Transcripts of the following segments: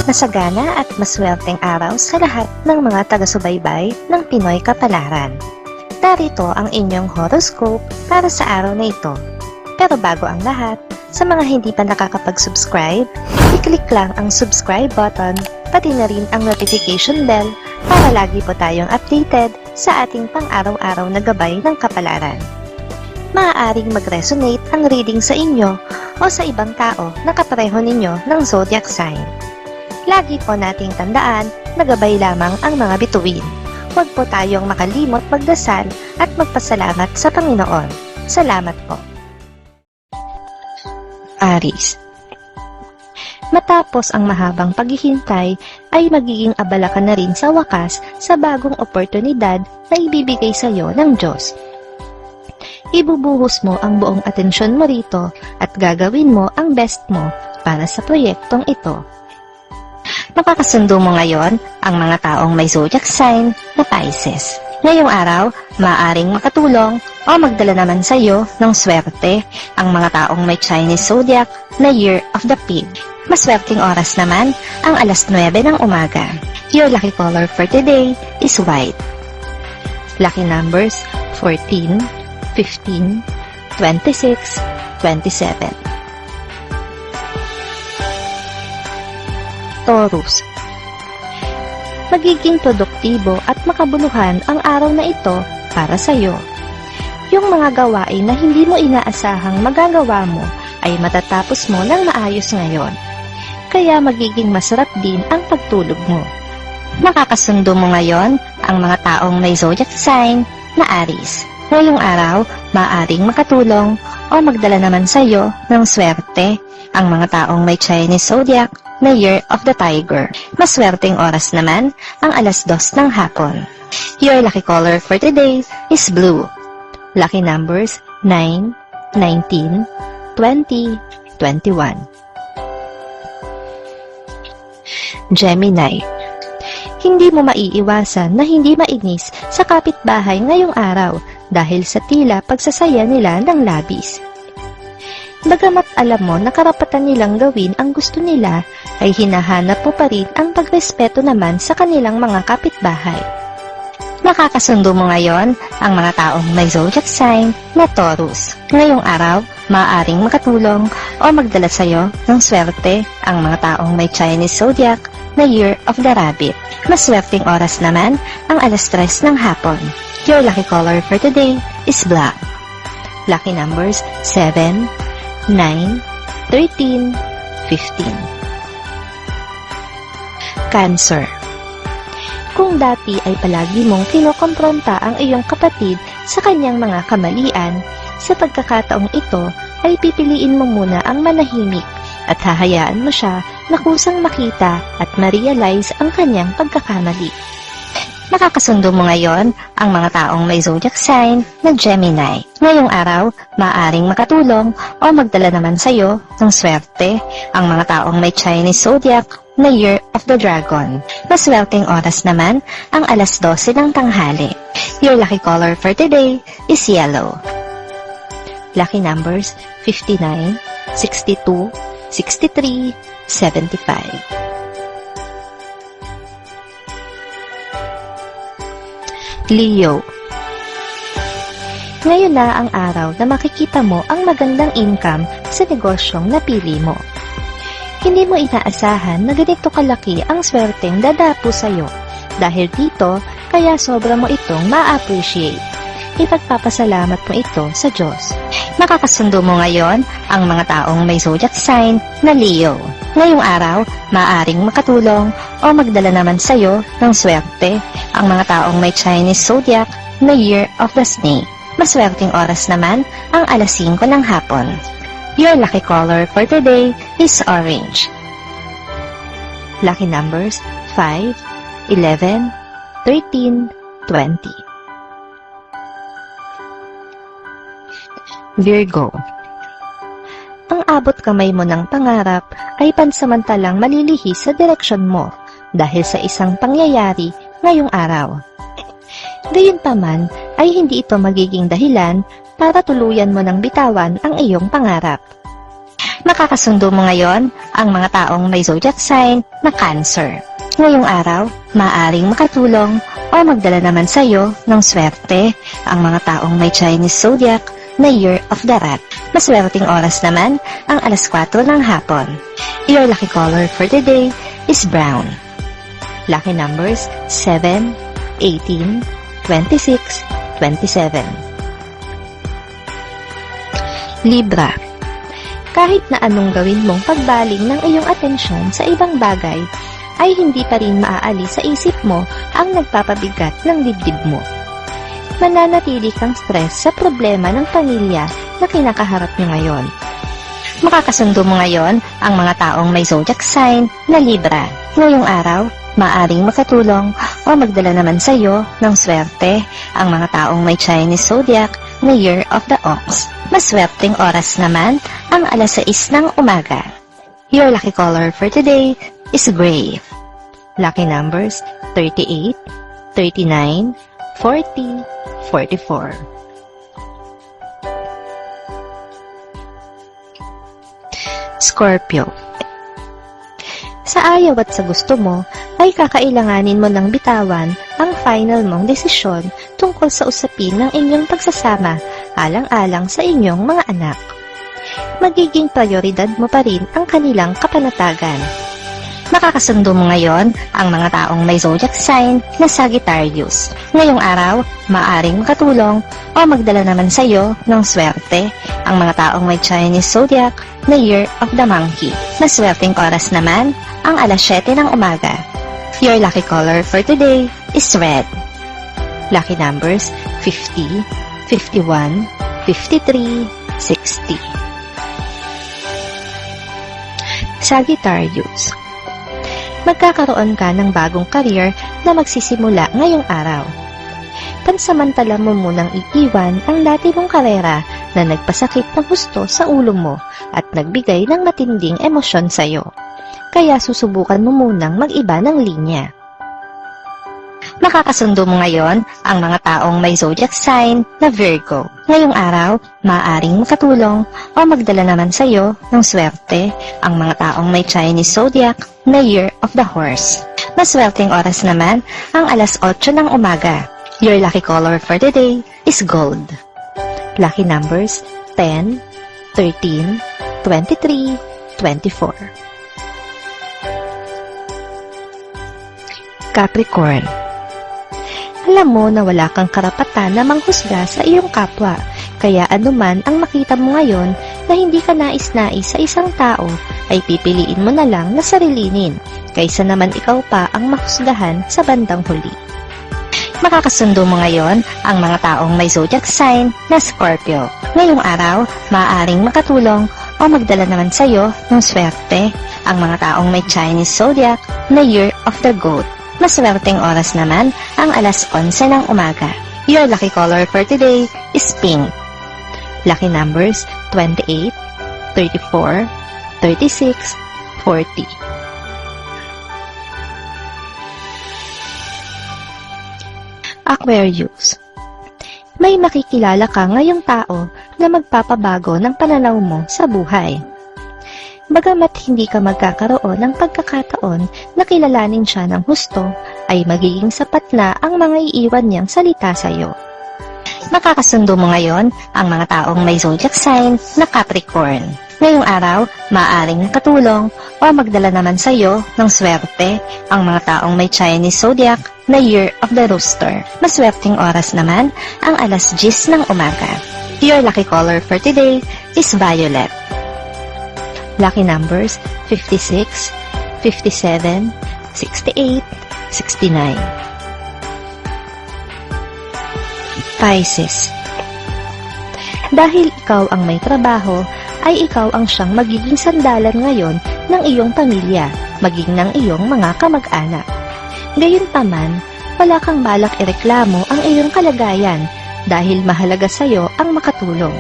Masagana at maswerteng araw sa lahat ng mga taga-subaybay ng Pinoy Kapalaran. Narito ang inyong horoscope para sa araw na ito. Pero bago ang lahat, sa mga hindi pa nakakapag-subscribe, i-click lang ang subscribe button, pati na rin ang notification bell para lagi po tayong updated sa ating pang-araw-araw na gabay ng kapalaran. Maaaring mag-resonate ang reading sa inyo o sa ibang tao na kapareho ninyo ng zodiac sign. Lagi po nating tandaan na gabay lamang ang mga bituin. Huwag po tayong makalimot magdasal at magpasalamat sa Panginoon. Salamat po. Aries. Matapos ang mahabang paghihintay, ay magiging abala ka na rin sa wakas sa bagong oportunidad na ibibigay sa iyo ng Diyos. Ibubuhos mo ang buong atensyon mo rito at gagawin mo ang best mo para sa proyektong ito. Makakasundo mo ngayon ang mga taong may zodiac sign na Pisces. Ngayong araw, maaaring makatulong o magdala naman sa iyo ng swerte ang mga taong may Chinese zodiac na Year of the Pig. Maswerteng oras naman ang alas 9 ng umaga. Your lucky color for today is white. Lucky numbers 14, 15, 26, 27. Taurus. Magiging produktibo at makabuluhan ang araw na ito para sa iyo. Yung mga gawain na hindi mo inaasahang magagawa mo ay matatapos mo ng maayos ngayon. Kaya magiging masarap din ang pagtulog mo. Makakasundo mo ngayon ang mga taong may zodiac sign na Aries. Ngayong araw, maaaring makatulong o magdala naman sa iyo ng swerte ang mga taong may Chinese zodiac na Year of the Tiger. Maswerteng oras naman ang alas 2 ng hapon. Your lucky color for today is blue. Lucky numbers 9, 19, 20, 21. Gemini. Hindi mo maiiwasan na hindi mainis sa kapitbahay ngayong araw dahil sa tila pagsasaya nila ng labis. Bagamat alam mo na karapatan nilang gawin ang gusto nila, ay hinahanap mo pa rin ang pagrespeto naman sa kanilang mga kapitbahay. Makakasundo mo ngayon ang mga taong may zodiac sign na Taurus. Ngayong araw, maaaring makatulong o magdala sa iyo ng swerte ang mga taong may Chinese zodiac na Year of the Rabbit. Maswerteng oras naman ang alas 3 ng hapon. Your lucky color for today is black. Lucky numbers 7, 9, 13, 15. Cancer. Kung dati ay palagi mong kinokompronta ang iyong kapatid sa kanyang mga kamalian, sa pagkakataong ito ay pipiliin mo muna ang manahimik at hahayaan mo siya na kusang makita at ma-realize ang kanyang pagkakamali. Makakasundo mo ngayon ang mga taong may zodiac sign na Gemini. Ngayong araw, maaaring makatulong o magdala naman sa iyo ng swerte ang mga taong may Chinese zodiac na Year of the Dragon. Maswerteng oras naman ang alas 12 ng tanghali. Your lucky color for today is yellow. Lucky numbers 59, 62, 63, 75. Leo. Ngayon na ang araw na makikita mo ang magandang income sa negosyong napili mo. Hindi mo inaasahan na ganito kalaki ang swerteng dadapo sa iyo. Dahil dito, kaya sobra mo itong ma-appreciate. Ipagpapasalamat mo ito sa Diyos. Makakasundo mo ngayon ang mga taong may zodiac sign na Leo. Ngayong araw, maaaring makatulong o magdala naman sa iyo ng swerte ang mga taong may Chinese zodiac na Year of the Snake. Maswerteng oras naman ang alas 5 ng hapon. Your lucky color for today is orange. Lucky numbers 5, 11, 13, 20. Virgo. Ang abot kamay mo ng pangarap ay pansamantalang malilihis sa direksyon mo dahil sa isang pangyayari ngayong araw. Gayunpaman ay hindi ito magiging dahilan para tuluyan mo ng bitawan ang iyong pangarap. Makakasundo mo ngayon ang mga taong may zodiac sign na Cancer. Ngayong araw, maaaring makatulong o magdala naman sa iyo ng swerte ang mga taong may Chinese zodiac na Year of the Rat. Maswerteng oras naman ang alas 4 ng hapon. Your lucky color for today is brown. Lucky numbers 7, 18, 26, 27. Libra. Kahit na anong gawin mong pagbaling ng iyong atensyon sa ibang bagay, ay hindi pa rin maaalis sa isip mo ang nagpapabigat ng dibdib mo. Mananatili kang stress sa problema ng pamilya na kinakaharap nyo ngayon. Makakasundo mo ngayon ang mga taong may zodiac sign na Libra. Ngayong araw, maaring makatulong o magdala naman sa iyo ng swerte ang mga taong may Chinese zodiac na Year of the Ox. Maswerteng oras naman ang alas 6 ng umaga. Your lucky color for today is gray. Lucky numbers 38, 39, 40, 44. Scorpio. Sa ayaw at sa gusto mo, ay kakailanganin mo ng bitawan ang final mong desisyon tungkol sa usapin ng inyong pagsasama alang-alang sa inyong mga anak. Magiging prioridad mo pa rin ang kanilang kapanatagan. Makakasundo mo ngayon ang mga taong may zodiac sign na Sagittarius. Ngayong araw, maaring makatulong o magdala naman sa iyo ng swerte ang mga taong may Chinese zodiac na Year of the Monkey. Maswerteng oras naman ang alas 7 ng umaga. Your lucky color for today is red. Lucky numbers 50, 51, 53, 60. Sagittarius. Magkakaroon ka ng bagong career na magsisimula ngayong araw. Pansamantala mo munang iiwan ang dati mong karera na nagpasakit ng husto sa ulo mo at nagbigay ng matinding emosyon sa iyo. Kaya susubukan mo munang mag-iba ng linya. Makakasundo mo ngayon ang mga taong may zodiac sign na Virgo. Ngayong araw, maaaring makatulong o magdala naman sa iyo ng swerte ang mga taong may Chinese zodiac na Year of the Horse. Maswerteng oras naman ang alas 8 ng umaga. Your lucky color for today is gold. Lucky numbers 10, 13, 23, 24. Capricorn. Alam mo na wala kang karapatan na manghusga sa iyong kapwa, kaya anuman ang makita mo ngayon na hindi ka nais-nais sa isang tao, ay pipiliin mo na lang na sarilinin, kaysa naman ikaw pa ang mahusgahan sa bandang huli. Makakasundo mo ngayon ang mga taong may zodiac sign na Scorpio. Ngayong araw, maaaring makatulong o magdala naman sa iyo ng swerte ang mga taong may Chinese zodiac na Year of the Goat. Maswerteng oras naman ang alas 11 ng umaga. Your lucky color for today is pink. Lucky numbers 28, 34, 36, 40. Aquarius. May makikilala ka ngayong tao na magpapabago ng pananaw mo sa buhay. Bagamat hindi ka magkakaroon ng pagkakataon na kilalanin siya ng husto, ay magiging sapat na ang mga iiwan niyang salita sa iyo. Makakasundo mo ngayon ang mga taong may zodiac sign na Capricorn. Ngayong araw, maaaring katulong o magdala naman sa iyo ng swerte ang mga taong may Chinese zodiac na Year of the Rooster. Maswerteng oras naman ang alas 10 ng umaga. Your lucky color for today is violet. Lucky numbers 56, 57, 68, 69. Pisces. Dahil ikaw ang may trabaho, ay ikaw ang siyang magiging sandalan ngayon ng iyong pamilya, maging ng iyong mga kamag-anak. Gayunpaman, wala kang balak ireklamo ang iyong kalagayan dahil mahalaga sa iyo ang makatulong.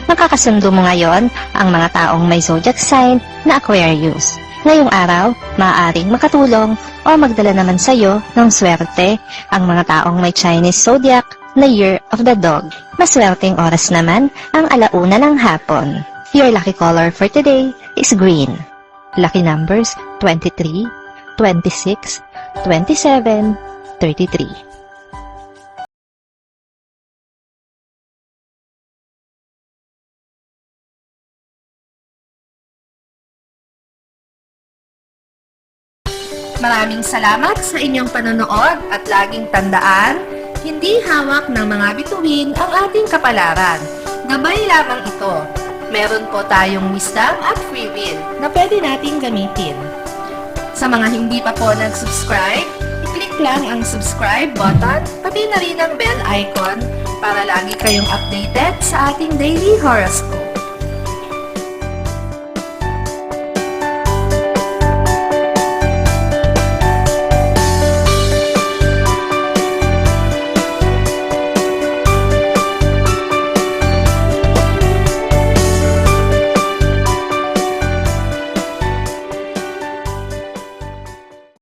Makakasundo mo ngayon ang mga taong may zodiac sign na Aquarius. Ngayong araw, maaaring makatulong o magdala naman sa iyo ng swerte ang mga taong may Chinese zodiac na Year of the Dog. Maswerteng oras naman ang alauna ng hapon. Your lucky color for today is green. Lucky numbers 23, 26, 27, 33. Maraming salamat sa inyong panonood at laging tandaan, hindi hawak ng mga bituin ang ating kapalaran. Gabay lamang ito. Meron po tayong wisdom at free will na pwede nating gamitin. Sa mga hindi pa po nag-subscribe, i-click lang ang subscribe button, pati na rin ang bell icon para lagi kayong updated sa ating daily horoscope.